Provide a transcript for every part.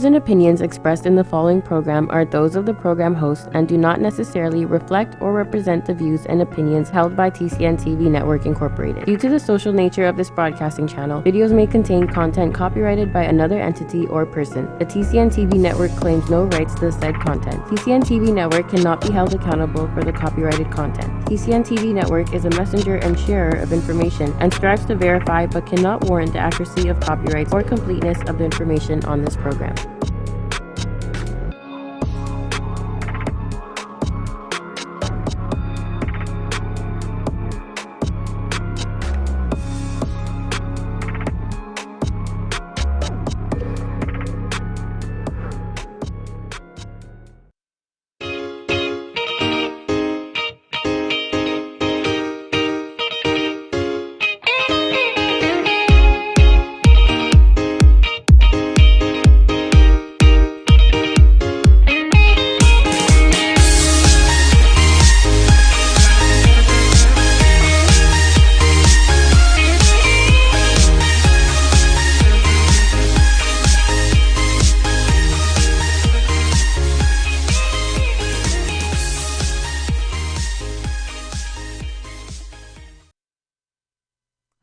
views and opinions expressed in the following program are those of the program host and do not necessarily reflect or represent the views and opinions held by TCN TV Network Incorporated. Due to the social nature of this broadcasting channel, videos may contain content copyrighted by another entity or person. The TCN TV Network claims no rights to the said content. TCN TV Network cannot be held accountable for the copyrighted content. TCN TV Network is a messenger and sharer of information and strives to verify but cannot warrant the accuracy of copyrights or completeness of the information on this program.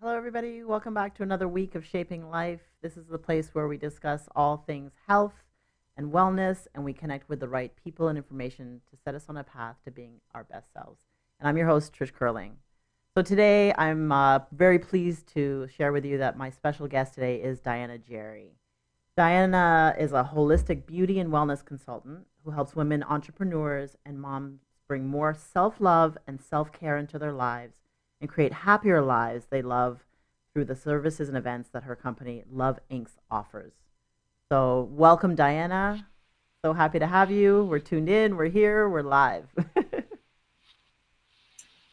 Hello, everybody. Welcome back to another week of Shaping Life. This is the place where we discuss all things health and wellness, and we connect with the right people and information to set us on a path to being our best selves. And I'm your host, Trish Curling. So today, I'm very pleased to share with you that my special guest today is Dianna Jerry. Dianna is a holistic beauty and wellness consultant who helps women entrepreneurs and moms bring more self-love and self-care into their lives and create happier lives they love through the services and events that her company, Love Inc. offers. So welcome, Dianna. So happy to have you. We're tuned in, we're here, we're live.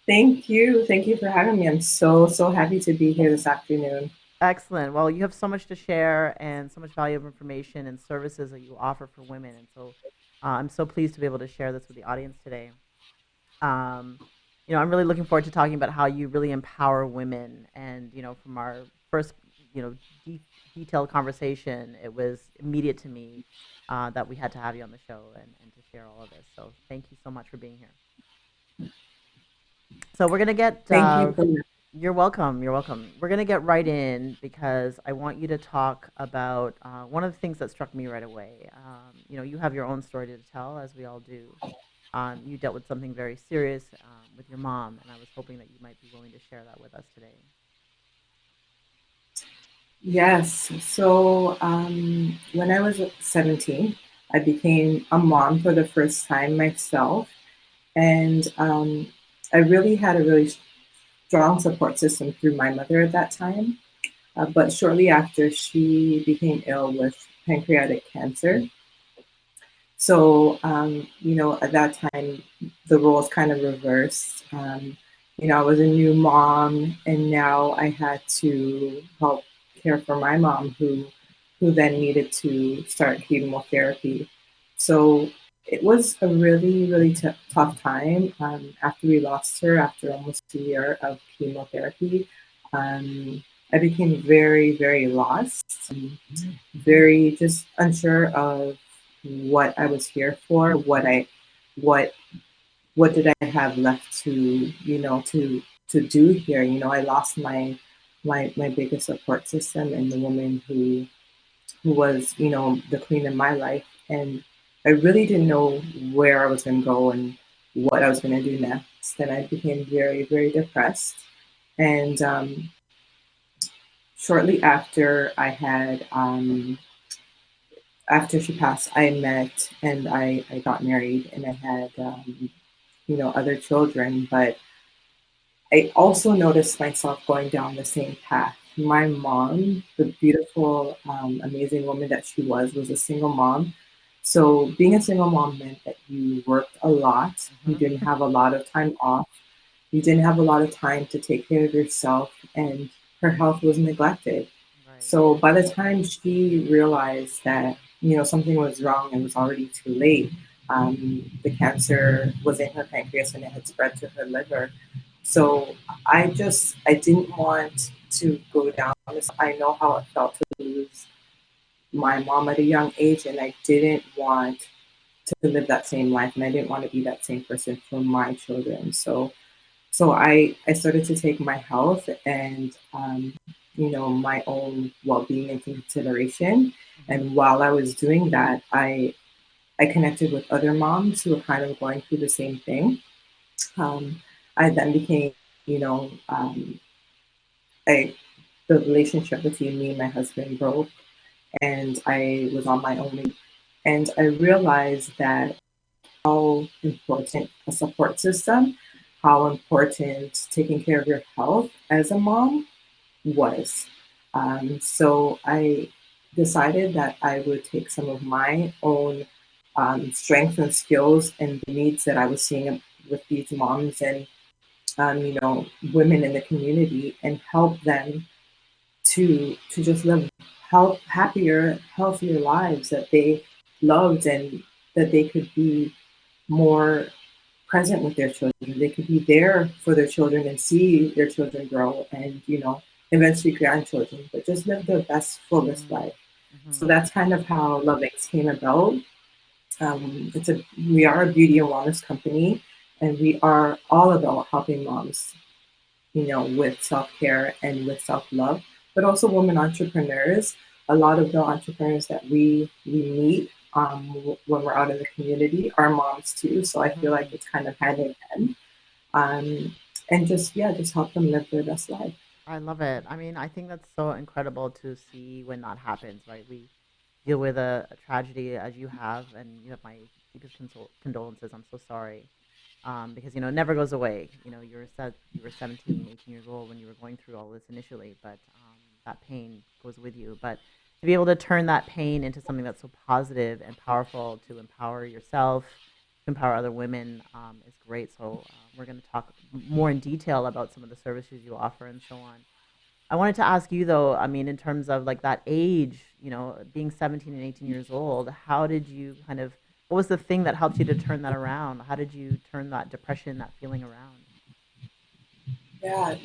Thank you. Thank you for having me. I'm so happy to be here this afternoon. Excellent. Well, you have so much to share and so much valuable information and services that you offer for women. And so I'm so pleased to be able to share this with the audience today. I'm really looking forward to talking about how you really empower women. And, from our first, detailed conversation, it was immediate to me that we had to have you on the show and to share all of this. So thank you so much for being here. So we're going to get... Thank you. You're welcome. You're welcome. We're going to get right in because I want you to talk about one of the things that struck me right away. You have your own story to tell, as we all do. You dealt with something very serious with your mom, and I was hoping that you might be willing to share that with us today. Yes. So when I was 17, I became a mom for the first time myself. And I really had a really strong support system through my mother at that time. But shortly after, she became ill with pancreatic cancer. So, at that time, the roles kind of reversed. I was a new mom, and now I had to help care for my mom, who then needed to start chemotherapy. So it was a really, really tough time after we lost her, after almost a year of chemotherapy. I became very, very lost, very just unsure of what I was here for, what did I have left to do here. I lost my biggest support system and the woman who was the queen of my life, and I really didn't know where I was going to go and what I was going to do next. And I became very, very depressed. And shortly after after she passed, I met and I got married, and I had, other children. But I also noticed myself going down the same path. My mom, the beautiful, amazing woman that she was a single mom. So being a single mom meant that you worked a lot. You didn't have a lot of time off. You didn't have a lot of time to take care of yourself, and her health was neglected. Right. So by the time she realized that, something was wrong, and it was already too late, the cancer was in her pancreas and it had spread to her liver. So I didn't want to go down this. I know how it felt to lose my mom at a young age, and I didn't want to live that same life, and I didn't want to be that same person for my children. So I started to take my health and my own well-being into consideration. Hmm. And while I was doing that, I connected with other moms who were kind of going through the same thing. Um, I then became, you know, I the relationship between me and my husband broke, and I was on my own. And I realized that how important a support system, how important taking care of your health as a mom was. So I decided that I would take some of my own strengths and skills and the needs that I was seeing with these moms and women in the community and help them to just live happier, healthier lives that they loved and that they could be more present with their children. They could be there for their children and see their children grow and, eventually grandchildren, but just live their best, fullest Hmm. life. So Hmm. that's kind of how Lovings came about. We are a beauty and wellness company, and we are all about helping moms, with self care and with self love, but also women entrepreneurs. A lot of the entrepreneurs that we meet when we're out in the community are moms too. So I feel like Hmm. it's kind of hand in hand. Um, and just help them live their best life. I love it. I mean, I think that's so incredible to see when that happens, right? We deal with a tragedy as you have, and you have my deepest condolences. I'm so sorry. Because it never goes away. You were 17, 18 years old when you were going through all this initially, but that pain goes with you. But to be able to turn that pain into something that's so positive and powerful to empower yourself, to empower other women, is great. So we're going to talk more in detail about some of the services you offer and so on. I wanted to ask you though, I mean, in terms of like that age, being 17 and 18 years old, how did you what was the thing that helped you to turn that around? How did you turn that depression, that feeling around? Yeah,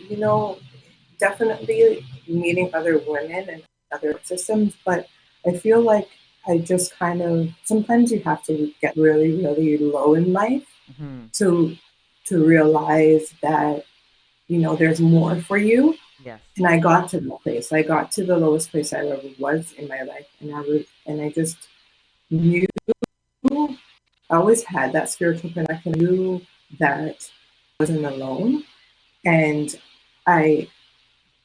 definitely meeting other women and other systems, but I feel like I just kind of sometimes you have to get really, really low in life Hmm. to to realize that there's more for you. Yes. And I got to that place. I got to the lowest place I ever was in my life, and I just knew I always had that spiritual connection. I knew that I wasn't alone, and I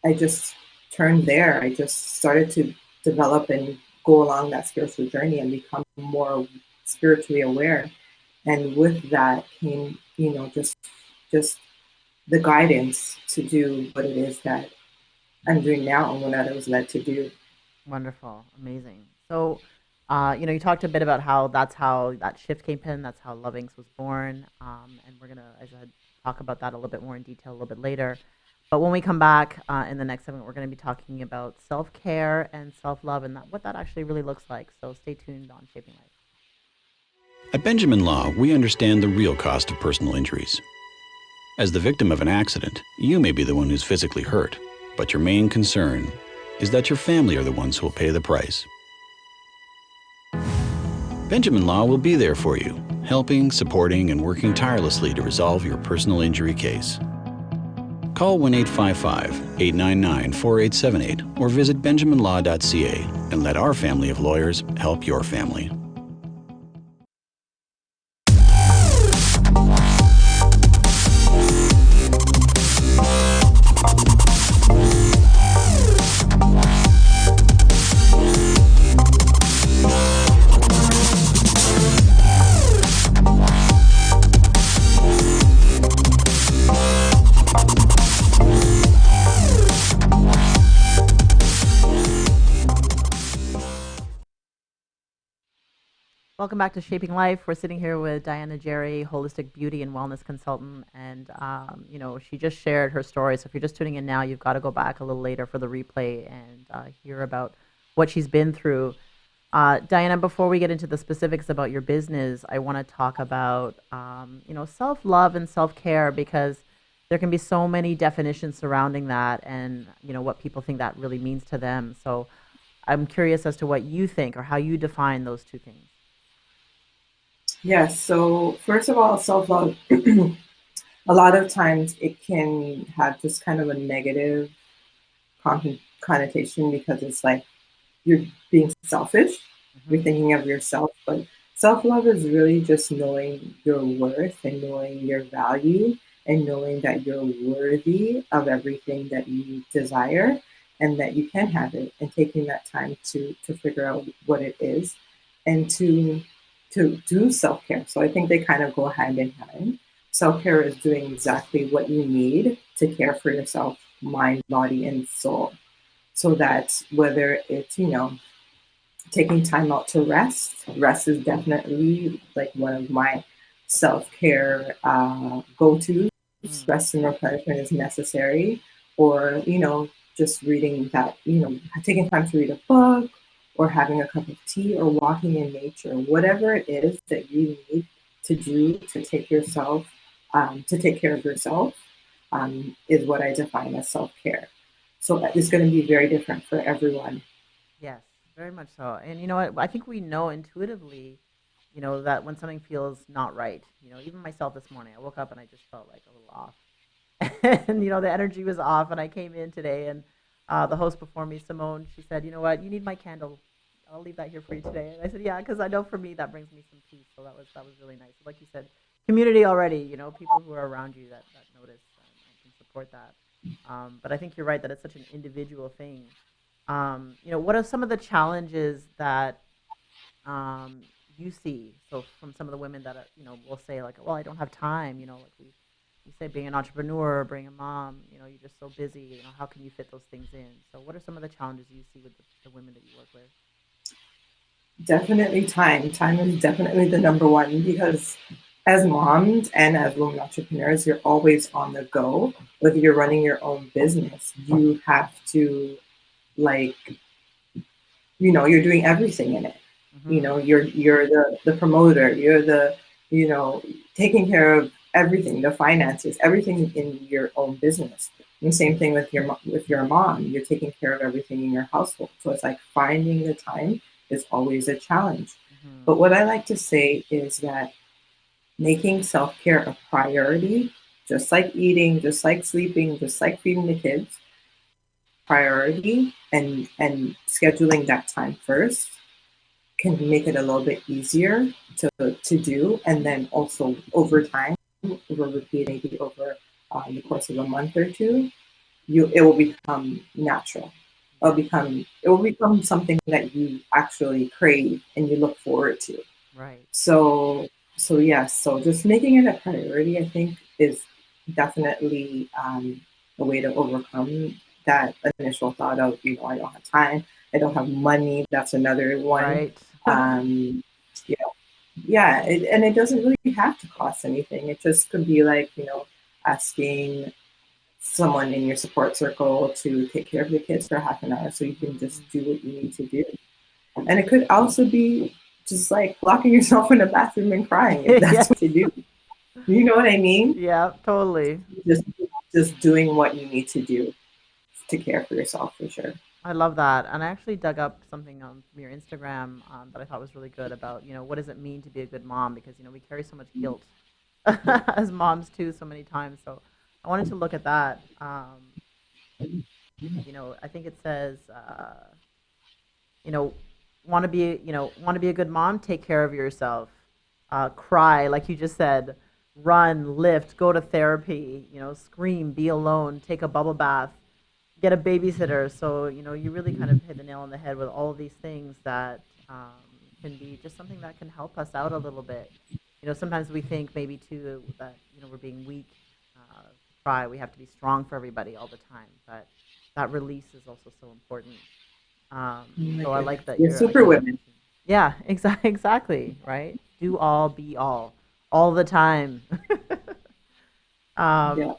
I just turned there. I just started to develop and go along that spiritual journey and become more spiritually aware. And with that came, just the guidance to do what it is that I'm doing now and what I was led to do. Wonderful. Amazing. So, you talked a bit about how that's how that shift came in. That's how Lovings was born. And we're gonna, as I said, talk about that a little bit more in detail a little bit later. But when we come back in the next segment, we're going to be talking about self care and self love and what that actually really looks like. So stay tuned on Shaping Life. At Benjamin Law, we understand the real cost of personal injuries. As the victim of an accident, you may be the one who's physically hurt, but your main concern is that your family are the ones who will pay the price. Benjamin Law will be there for you, helping, supporting, and working tirelessly to resolve your personal injury case. Call 1-855-899-4878 or visit benjaminlaw.ca and let our family of lawyers help your family. Welcome back to Shaping Life. We're sitting here with Dianna Jerry, holistic beauty and wellness consultant, and she just shared her story. So if you're just tuning in now, you've got to go back a little later for the replay and hear about what she's been through. Dianna, before we get into the specifics about your business, I want to talk about self love and self care because there can be so many definitions surrounding that, and what people think that really means to them. So I'm curious as to what you think or how you define those two things. Yes. So first of all, self-love, a lot of times it can have just kind of a negative connotation because it's like you're being selfish, you're Hmm. thinking of yourself, but self love is really just knowing your worth and knowing your value and knowing that you're worthy of everything that you desire and that you can have it, and taking that time to figure out what it is and to do self-care. So I think they kind of go hand in hand. Self-care is doing exactly what you need to care for yourself, mind, body, and soul, so that whether it's, taking time out to rest is definitely like one of my self-care go-tos. Mm. Rest and replenishment is necessary, or just reading that, taking time to read a book or having a cup of tea or walking in nature, whatever it is that you need to do to take care of yourself, is what I define as self-care. So it's going to be very different for everyone. Yes, very much so. And you know what? I think we know intuitively, that when something feels not right, even myself this morning, I woke up and I just felt like a little off. And the energy was off, and I came in today, and the host before me, Simone, she said, "You know what? You need my candle. I'll leave that here for you today." And I said, "Yeah," because I know for me that brings me some peace. So that was really nice. Like you said, community already. People who are around you that notice and can support that. But I think you're right that it's such an individual thing. What are some of the challenges that um, you see? So from some of the women that will say like, "Well, I don't have time." Like you say, being an entrepreneur or being a mom, you're just so busy. How can you fit those things in? So what are some of the challenges you see with the women that you work with? Definitely time. Time is definitely the number one, because as moms and as women entrepreneurs, you're always on the go. Whether you're running your own business, you have to, like, you're doing everything in it. Hmm. You're the promoter, you're the, you know, taking care of everything, the finances, everything in your own business. And same thing with your mom, you're taking care of everything in your household. So it's like finding the time is always a challenge. Hmm. But what I like to say is that making self-care a priority, just like eating, just like sleeping, just like feeding the kids, priority, and scheduling that time first can make it a little bit easier to do. And then also over time, over repeating, maybe over the course of a month or two, it will become natural. Yes. It will become something that you actually crave and you look forward to. Right. So yes, so just making it a priority, I think, is definitely a way to overcome that initial thought of, I don't have time, I don't have money. That's another one. Right. Um, you know, yeah, and it doesn't really have to cost anything. It just could be like, asking someone in your support circle to take care of the kids for half an hour so you can just Hmm. do what you need to do. And it could also be just like locking yourself in a bathroom and crying if that's what Yes. you do. You know what I mean? Yeah, totally. Just just doing what you need to do to care for yourself, for sure. I love that. And I actually dug up something from your Instagram that I thought was really good about, what does it mean to be a good mom? Because, we carry so much guilt as moms too, so many times. So I wanted to look at that. I think it says, you know, want to be a good mom, take care of yourself. Cry, like you just said, run, lift, go to therapy, scream, be alone, take a bubble bath, get a babysitter. So, you really kind of hit the nail on the head with all of these things that can be just something that can help us out a little bit. Sometimes we think maybe too that, we're being weak to cry. We have to be strong for everybody all the time. But that release is also so important. Oh my So I goodness. like that You're you're super again women. mentioning. Yeah, exactly, right? Do all, be all the time. um, Yeah.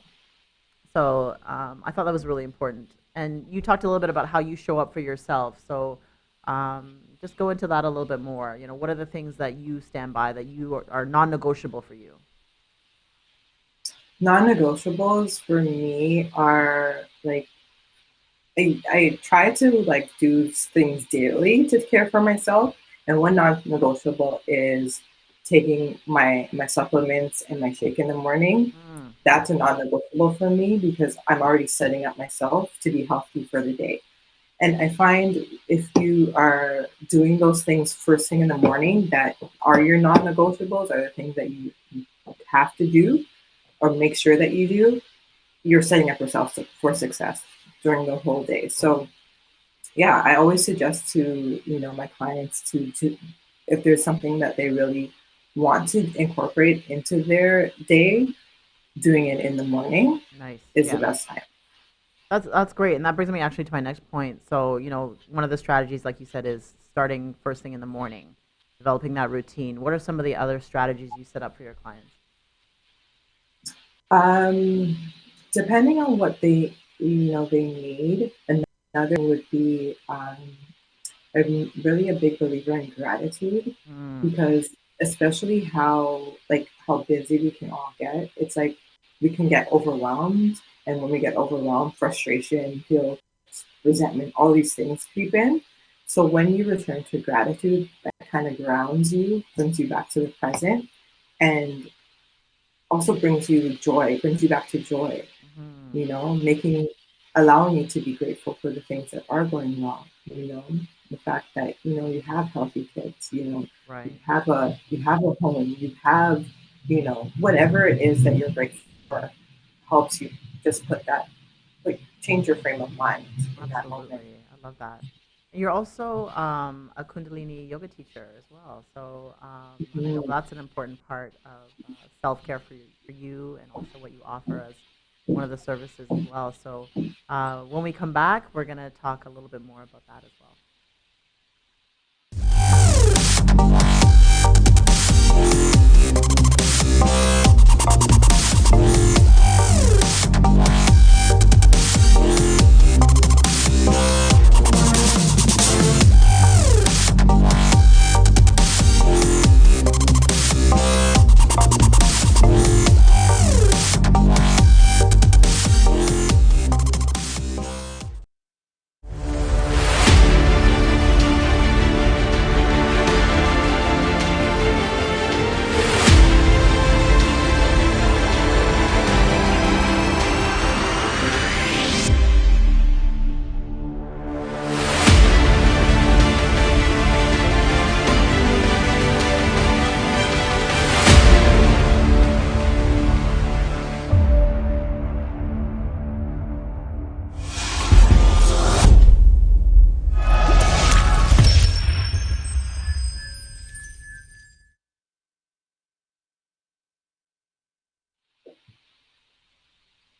I thought that was really important. And you talked a little bit about how you show up for yourself. So just go into that a little bit more. What are the things that you stand by that you are non-negotiable for you? Non-negotiables for me are like I try to like do things daily to care for myself, and one non-negotiable is taking my supplements and my shake in the morning. Mm, That's a non-negotiable for me because I'm already setting up myself to be healthy for the day. And I find if you are doing those things first thing in the morning that are your non-negotiables, are the things that you have to do or make sure that you do, you're setting up yourself for success during the whole day. So yeah, I always suggest to, my clients to if there's something that they really want to incorporate into their day, doing it in the morning nice. is the Yeah. best time. That's great, and that brings me actually to my next point. So, one of the strategies, like you said, is starting first thing in the morning, developing that routine. What are some of the other strategies you set up for your clients? Um, Depending on what they need, another would be I'm really a big believer in gratitude Mm, because especially how busy we can all get, it's like we can get overwhelmed, and when we get overwhelmed, frustration, guilt, resentment, all these things creep in. So when you return to gratitude, that kind of grounds you, brings you back to the present, and also brings you back to joy, mhm, making allowing you to be grateful for the things that are going wrong, the fact that, you have healthy kids, right. you have a home, you have, whatever it is that you're grateful for helps you just like change your frame of mind in that moment. Absolutely. I love that. And you're also a Kundalini yoga teacher as well. So I know Mhm. that's an important part of self-care for you and also what you offer as one of the services as well. So when we come back, we're going to talk a little bit more about that as well.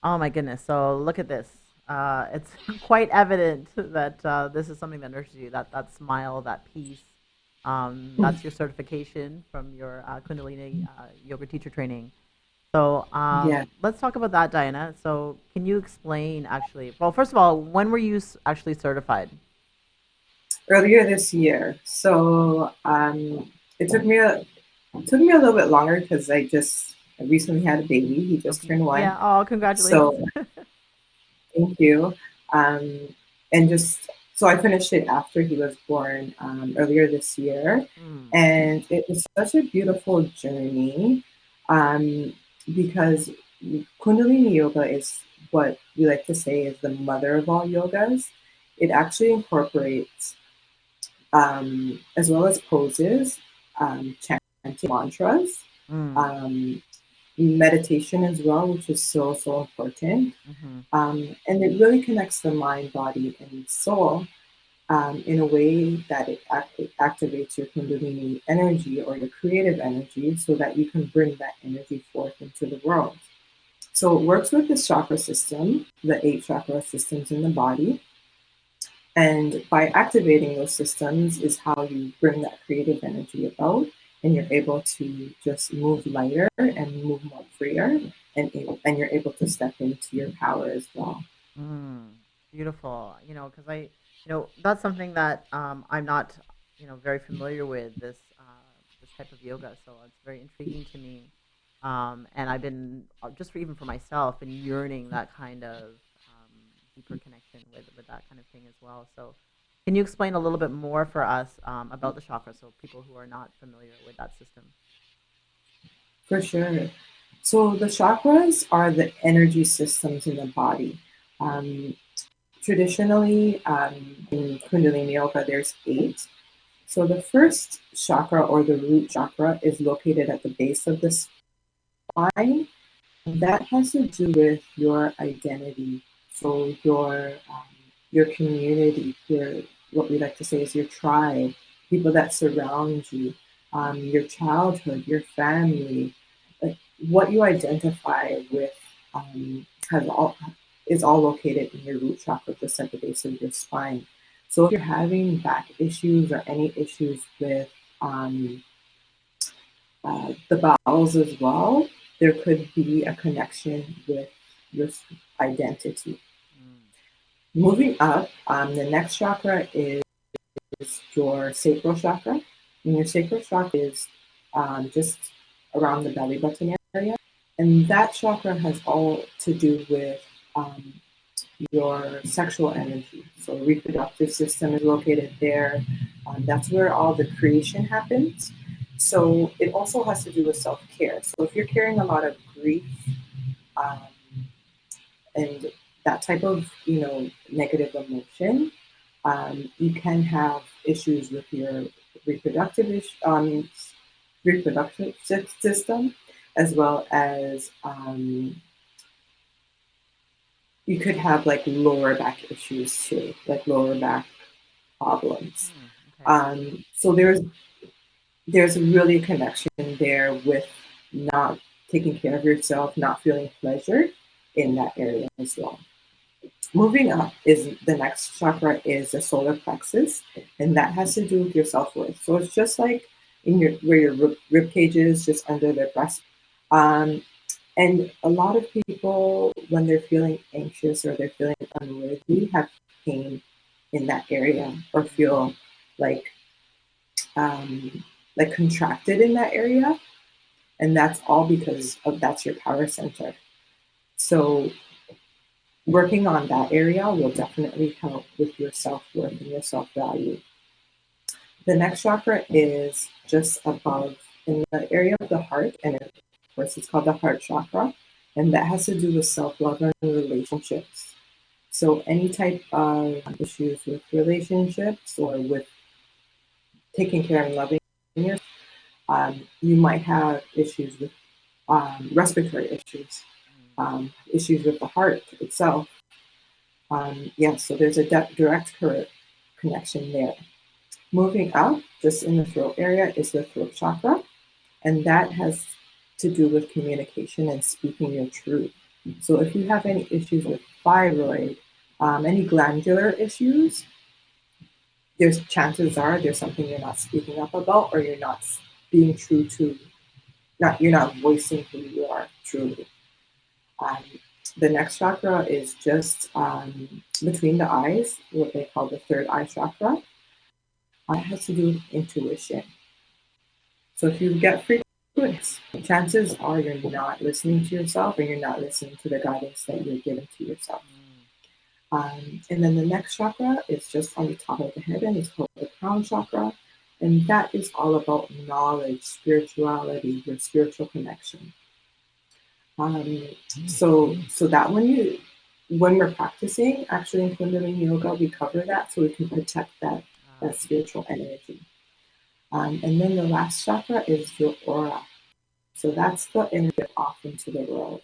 Oh my goodness. So look at this. It's quite evident that this is something that nurtures you. That smile, that peace. That's your certification from your Kundalini yoga teacher training. So Yeah, let's talk about that, Diana. So can you explain actually? Well, first of all, when were you actually certified? earlier this year. So it took me a it took me a little bit longer because I recently had a baby. He just Okay. turned one. Yeah. Oh, congratulations. So thank you. Um, and just so I finished it after he was born earlier this year. Mm, And it was such a beautiful journey um, because Kundalini Yoga is what we like to say is the mother of all yogas. It actually incorporates, as well as poses, chanting mantras, mm, um, meditation as well, which is so, so important. mm-hmm. And it really connects the mind, body, and soul in a way that it activates your Kundalini energy or your creative energy so that you can bring that energy forth into the world. So it works with the chakra system, the eight chakra systems in the body. And by activating those systems is how you bring that creative energy about, and you're able to just move lighter and move more freer, and you're able to step into your power as well. Mm, beautiful. Because that's something that I'm not, very familiar with this type of yoga. So it's very intriguing to me. And I've been just even for myself, been yearning that kind of deeper connection with that kind of thing as well. So, can you explain a little bit more for us about the chakras, so people who are not familiar with that system? For sure. So the chakras are the energy systems in the body. Um, Traditionally, in Kundalini Yoga, there's 8. So the first chakra, or the root chakra, is located at the base of the spine. That has to do with your identity. So your community, your, what we like to say is your tribe, people that surround you, your childhood, your family, like what you identify with, has all is all located in your root chakra, just at the base of your spine. So if you're having back issues or any issues with the bowels as well, there could be a connection with your identity. Moving up, the next chakra is your sacral chakra. And your sacral chakra is just around the belly button area. And that chakra has all to do with your sexual energy. So reproductive system is located there. That's where all the creation happens. So it also has to do with self-care. So if you're carrying a lot of grief um, and that type of negative emotion, you can have issues with your reproductive reproductive system, as well as you could have like lower back issues too, like lower back problems. Okay. So there's really a connection there with not taking care of yourself, not feeling pleasure in that area as well. Moving up is the next chakra is the solar plexus, and that has to do with your self-worth. So it's just like in your where your rib cage is, just under the breast. And a lot of people, when they're feeling anxious or they're feeling unworthy, have pain in that area, or feel like contracted in that area, and that's all because of that's your power center. So working on that area will definitely help with your self-worth and your self-value. The next chakra is just above in the area of the heart, and of course it's called the heart chakra, and that has to do with self-love and relationships. So any type of issues with relationships or with taking care and loving yourself, you might have issues with respiratory issues, issues with the heart itself. So there's a direct connection there. Moving up, just in the throat area, is the throat chakra, and that has to do with communication and speaking your truth. So if you have any issues with thyroid, any glandular issues, there's chances are there's something you're not speaking up about, or you're not being true to, you're not voicing who you are truly. The next chakra is just between the eyes, what they call the third eye chakra. It has to do with intuition. So if you get frequent, chances are you're not listening to yourself, and you're not listening to the guidance that you're giving to yourself. And then the next chakra is just on the top of the head, and it's called the crown chakra. And that is all about knowledge, spirituality, your spiritual connection. So that when we're practicing, actually in Kundalini Yoga, we cover that so we can protect that spiritual energy. And then the last chakra is your aura. So that's the energy off into the world.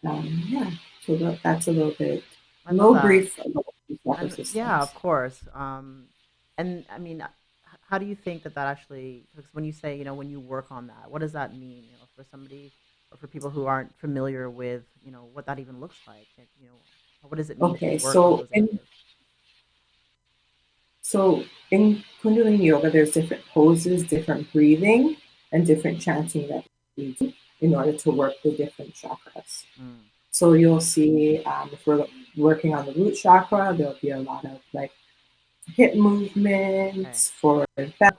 So that's a little bit, brief about the chakra systems. Yeah, of course. And I mean, how do you think that actually, because when you say, when you work on that, what does that mean, for somebody, or for people who aren't familiar with, what that even looks like? What does it mean to work on those areas? So in Kundalini Yoga, there's different poses, different breathing, and different chanting that we do in order to work the different chakras. So you'll see if we're working on the root chakra, there'll be a lot of like hip movements for that,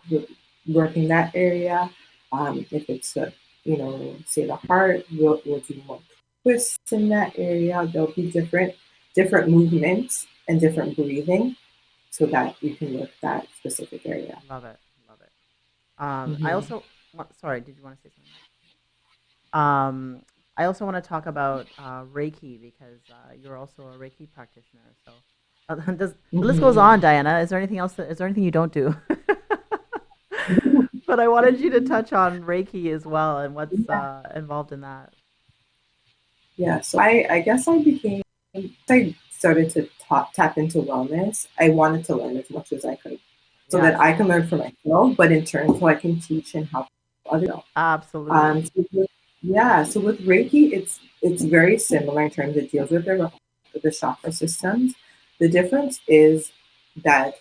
working that area. If it's say the heart, we'll do more twists in that area. There'll be different different movements and different breathing so that you can work that specific area. Love it. Love it. I Hmm. also sorry, did you want to say something? I also want to talk about Reiki because you're also a Reiki practitioner. So the list goes Hmm. on, Diana. Is there anything else? Is there anything you don't do? But I wanted you to touch on Reiki as well and what's Yeah, involved in that. yeah. So I guess I started to tap into wellness. I wanted to learn as much as I could so that Yes, I can learn for myself, but in turn, so I can teach and help others. absolutely. So yeah, so with Reiki, it's very similar in terms it deals with the chakra systems. The difference is that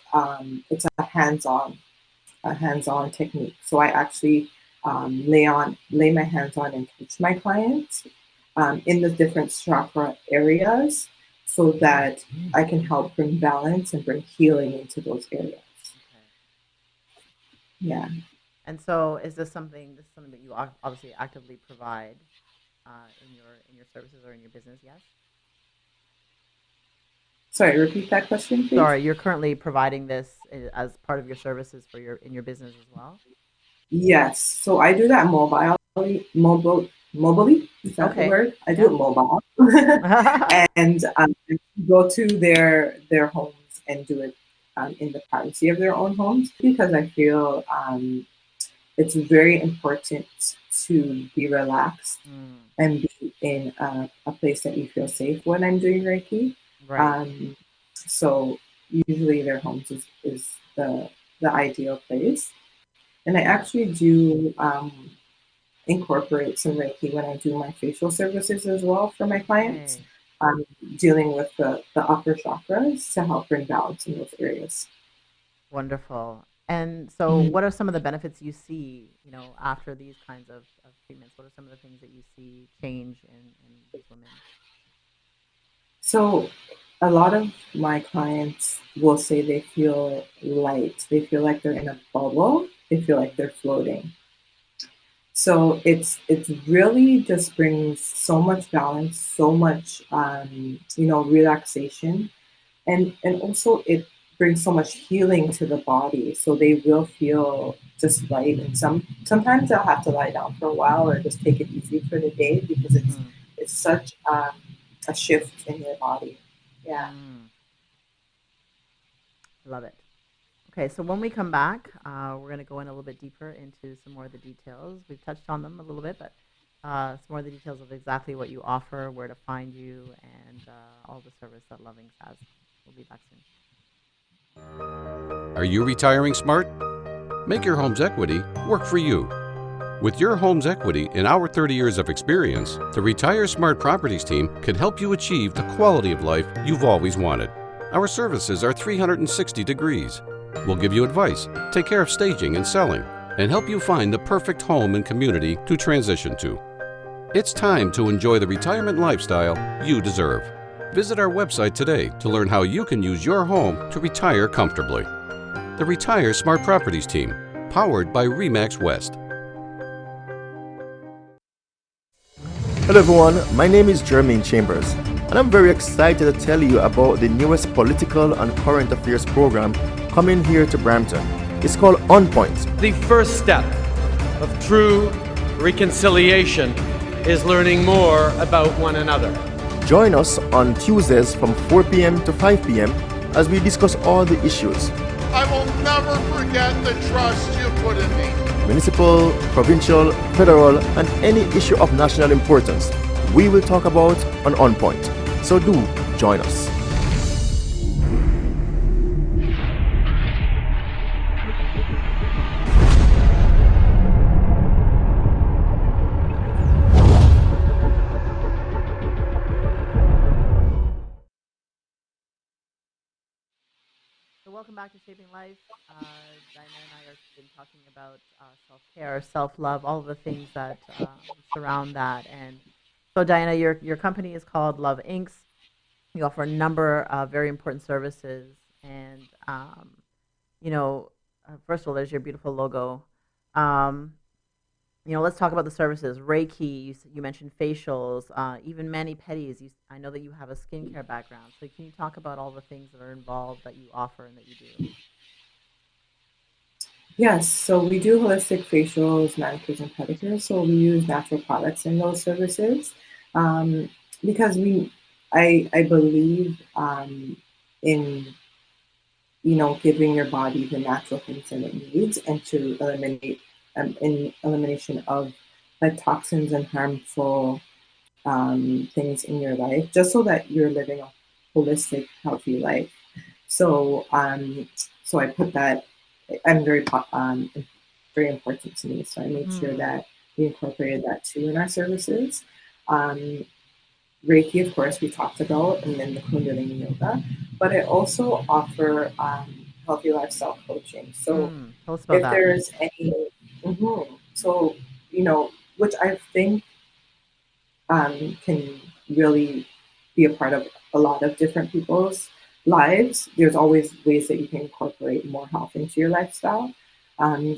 it's a hands-on technique. So I actually lay my hands on and teach my clients in the different chakra areas, so that I can help bring balance and bring healing into those areas. Okay. Yeah. And so, is this something? This is something that you obviously actively provide in your services or in your business? Yes. Sorry, repeat that question, please. Sorry, you're currently providing this as part of your services for your in your business as well. Yes. So I do that mobily. Is that the Okay. word? I do Yeah. it mobile, and go to their homes and do it in the privacy of their own homes, because I feel it's very important to be relaxed Mm, and be in a place that you feel safe when I'm doing Reiki. right. Um, so usually their homes is the ideal place. And I actually do incorporate some Reiki when I do my facial services as well for my clients, Okay. um, dealing with the upper chakras to help bring balance in those areas. Wonderful. And so, Mhm. what are some of the benefits you see, after these kinds of treatments? What are some of the things that you see change in these women? So a lot of my clients will say they feel light. They feel like they're in a bubble. They feel like they're floating. So it's really just brings so much balance, so much relaxation, and also it brings so much healing to the body. So they will feel just light, and sometimes they'll have to lie down for a while or just take it easy for the day, because Mm, it's such a shift in their body. Yeah. mm, love it. Okay, so when we come back, we're going to go in a little bit deeper into some more of the details. We've touched on them a little bit, but some more of the details of exactly what you offer, where to find you, and all the service that Lovings has. We'll be back soon. Are you retiring smart? Make your home's equity work for you. With your home's equity and our 30 years of experience, the Retire Smart Properties team can help you achieve the quality of life you've always wanted. Our services are 360 degrees. We'll give you advice, take care of staging and selling, and help you find the perfect home and community to transition to. It's time to enjoy the retirement lifestyle you deserve. Visit our website today to learn how you can use your home to retire comfortably. The Retire Smart Properties team, powered by REMAX West. Hello everyone, my name is Jermaine Chambers, and I'm very excited to tell you about the newest political and current affairs program coming here to Brampton. It's called On Point. The first step of true reconciliation is learning more about one another. Join us on Tuesdays from 4 p.m. to 5 p.m. as we discuss all the issues. I will never forget the trust you put in me. Municipal, provincial, federal, and any issue of national importance we will talk about on Point. So do join us. So, welcome back to Shaping Life. Diana and I have been talking about self care, self love, all of the things that surround that. And so, Diana, your company is called Love Inc. You offer a number of very important services, and you know, first of all, there's your beautiful logo. Um, Let's talk about the services. Reiki, you mentioned facials, even mani-pedis. I know that you have a skincare background. So can you talk about all the things that are involved that you offer and that you do? Yes, so we do holistic facials, manicures, and pedicures. So we use natural products in those services, um, because I believe in giving your body the natural things that it needs, and to eliminate in elimination of like toxins and harmful things in your life, just so that you're living a holistic, healthy life. So, so I put that. I'm very important to me. So I made sure Hmm. that we incorporated that too in our services. Um, Reiki, of course, we talked about, and then the Kundalini yoga. But I also offer healthy lifestyle coaching. So Tell us about if that. there's any, so which I think can really be a part of a lot of different people's lives. There's always ways that you can incorporate more health into your lifestyle.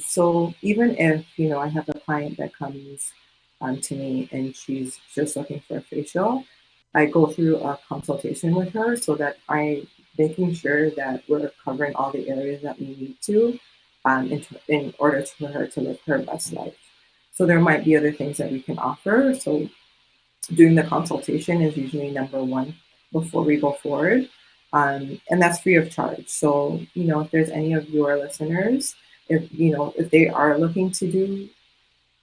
So even if I have a client that comes to me and she's just looking for a facial, I go through a consultation with her so that I'm making sure that we're covering all the areas that we need to, in order for her to live her best life. So there might be other things that we can offer. So doing the consultation is usually number one before we go forward. And that's free of charge. So, if there's any of your listeners, if they are looking to do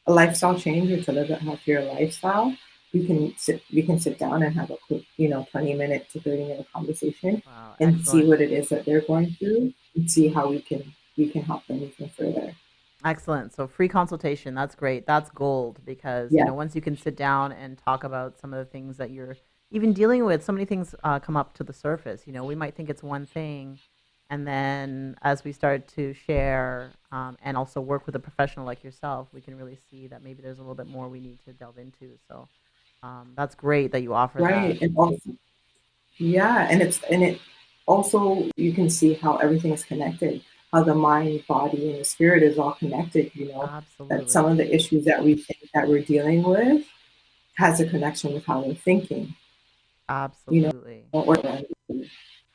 a lifestyle change or to live a healthier lifestyle, we can sit down and have a quick, 20-minute to 30-minute conversation Wow, and see excellent. what it is that they're going through, and see how we can help them even further. Excellent. So free consultation, that's great. That's gold because, Yeah. once you can sit down and talk about some of the things that you're even dealing with, so many things come up to the surface. We might think it's one thing, and then as we start to share and also work with a professional like yourself, we can really see that maybe there's a little bit more we need to delve into. So that's great that you offer that. Right. And also, yeah, and it also, you can see how everything is connected, how the mind, body, and the spirit is all connected, that some Absolutely. of the issues that we think that we're dealing with has a connection with how we're thinking, Absolutely. or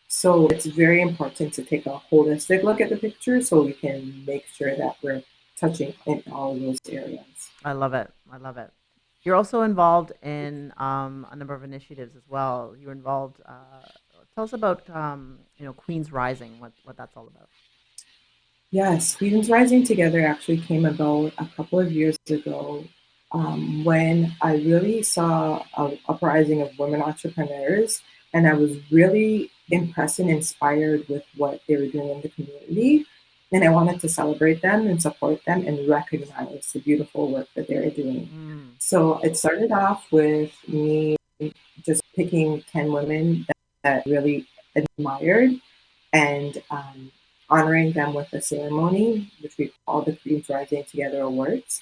so it's very important to take a holistic look at the picture so we can make sure that we're touching in all of those areas. I love it. I love it. You're also involved in a number of initiatives as well. You're involved. Tell us about Queens Rising. What that's all about. Yes, Queens Rising Together actually came about a couple of years ago, when I really saw a uprising of women entrepreneurs, and I was really impressed and inspired with what they were doing in the community. And I wanted to celebrate them and support them and recognize the beautiful work that they are doing. Mm, So it started off with me just picking 10 women that I really admired, and honoring them with a ceremony, which we call the Queens Rising Together Awards.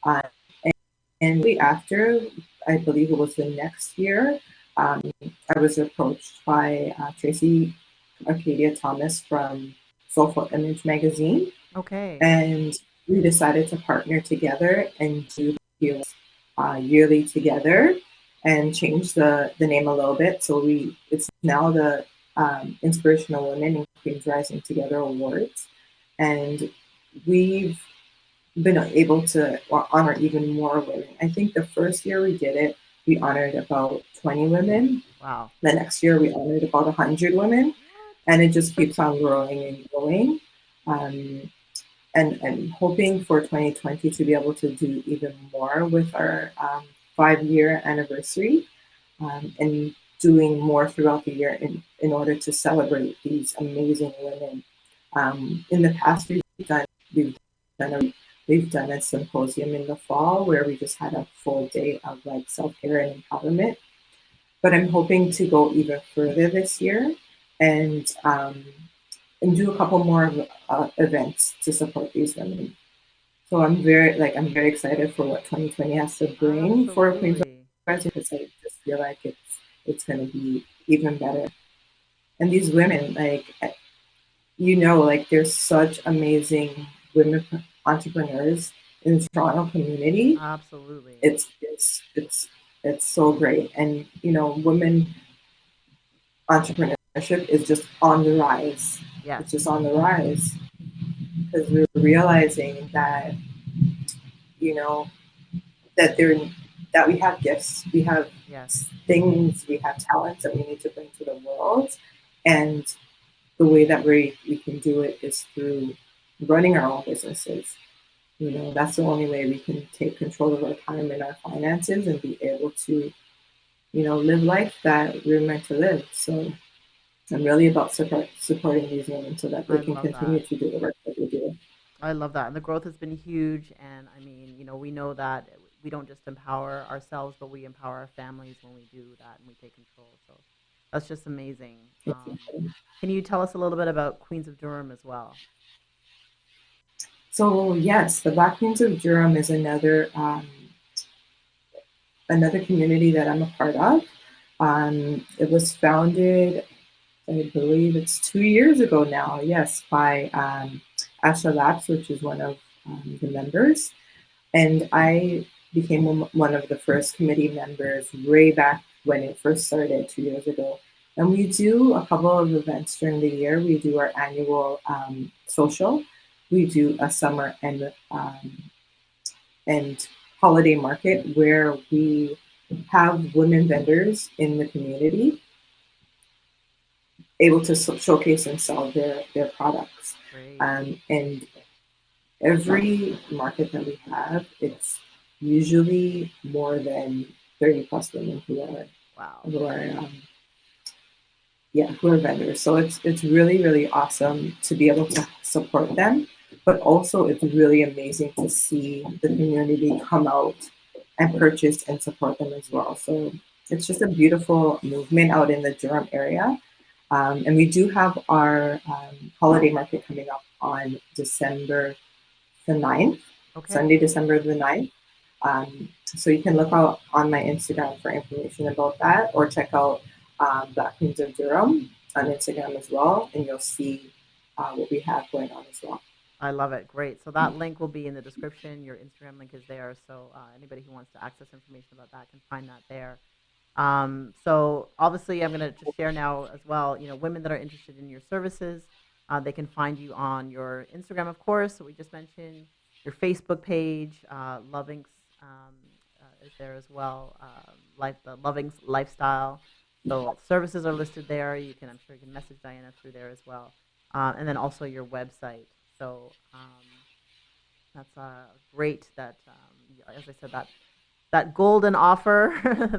Uh, and after, I believe it was the next year, um, I was approached by Tracy Arcadia Thomas from Soulful Image magazine, okay. and we decided to partner together and do the yearly together, and change the name a little bit. So it's now the Inspirational Women in Queens Rising Together Awards, and we've been able to honor even more women. I think the first year we did it, we honored about 20 women. Wow. The next year we honored about 100 women, What? and it just keeps on growing and growing. Um, and hoping for 2020 to be able to do even more with our 5-year anniversary, and doing more throughout the year in order to celebrate these amazing women. In the past, we've done a symposium in the fall where we just had a full day of like self-care and empowerment. But I'm hoping to go even further this year, and and do a couple more events to support these women. So I'm very excited for what 2020 has to bring for Queens Absolutely. Rising, because I just feel like it's going to be even better. And these women, like there's such amazing women entrepreneurs in the Toronto community, Absolutely. it's so great. And women entrepreneurship is just on the rise. Yes. It's just on the rise because we're realizing that you know that there that we have gifts, we have Yes. things, we have talents that we need to bring to the world, and the way that we can do it is through running our own businesses. That's the only way we can take control of our time and our finances and be able to, live life that we're meant to live. So I'm really about supporting these women so that they I can love continue that. to do the work that they do. I love that. And the growth has been huge. And I mean, we know that we don't just empower ourselves, but we empower our families when we do that and we take control. So that's just amazing. Can you tell us a little bit about Queens of Durham as well? So yes, the Black Queens of Durham is another community that I'm a part of. It was founded, I believe it's 2 years ago now, yes, by Asha Labs, which is one of the members. And I became one of the first committee members way back when it first started 2 years ago. And we do a couple of events during the year. We do our annual social. We do a summer and holiday market where we have women vendors in the community able to showcase and sell their products. Great. And every market that we have, it's usually more than 30 plus women Wow. who are vendors. So it's really, really awesome to be able to support them. But also it's really amazing to see the community come out and purchase and support them as well. So it's just a beautiful movement out in the Durham area. And we do have our holiday market coming up on December the 9th, Okay. Sunday, December the 9th. So you can look out on my Instagram for information about that, or check out Black Queens of Durham on Instagram as well, and you'll see what we have going on as well. I love it. Great. So that link will be in the description. Your Instagram link is there. So anybody who wants to access information about that can find that there. So obviously, I'm going to just share now as well. Women that are interested in your services, they can find you on your Instagram, of course. So we just mentioned your Facebook page, Lovings is there as well. The Lovings lifestyle. So services are listed there. I'm sure you can message Dianna through there as well, and then also your website. So that's great. That as I said, that golden offer,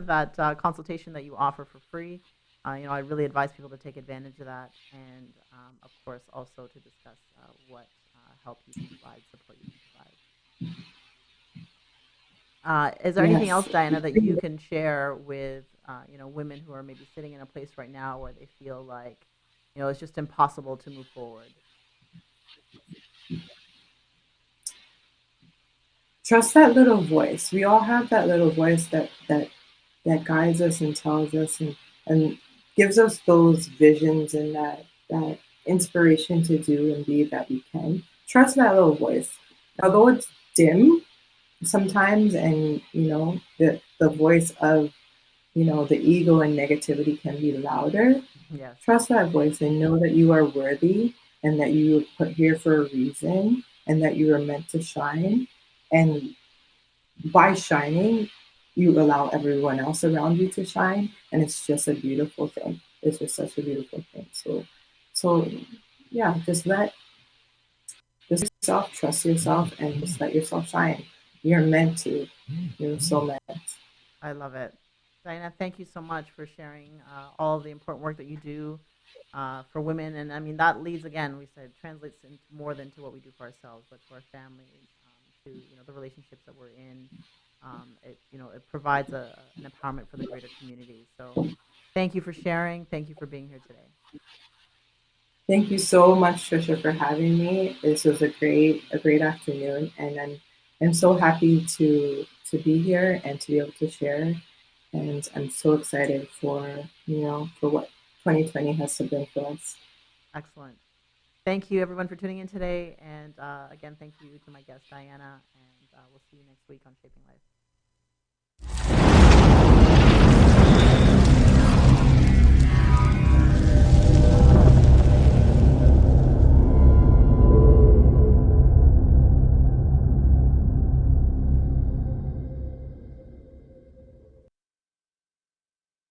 that consultation that you offer for free. I really advise people to take advantage of that, and of course also to discuss what help you can provide, support you can provide. Is there anything else, Yes. Dianna, that you can share with women who are maybe sitting in a place right now where they feel like it's just impossible to move forward? Trust that little voice. We all have that little voice that guides us and tells us and gives us those visions and that inspiration to do and be that we can. Trust that little voice. Although it's dim sometimes, and the voice of the ego and negativity can be louder. Yes. Trust that voice and know that you are worthy and that you were put here for a reason and that you are meant to shine. And by shining, you allow everyone else around you to shine, and it's just a beautiful thing. It's just such a beautiful thing. So yeah, just trust yourself, and just let yourself shine. You're meant to. You're so meant. I love it. Dianna, thank you so much for sharing all of the important work that you do for women. And I mean, that leads, again, we said, translates into more than to what we do for ourselves, but to our families, to the relationships that we're in. It provides an empowerment for the greater community. So thank you for sharing. Thank you for being here today. Thank you so much, Trisha, for having me. This was a great afternoon, and I'm so happy to be here and to be able to share. And I'm so excited for what 2020 has to bring for us. Excellent. Thank you, everyone, for tuning in today. And again, thank you to my guest, Dianna. And we'll see you next week on Shaping Life.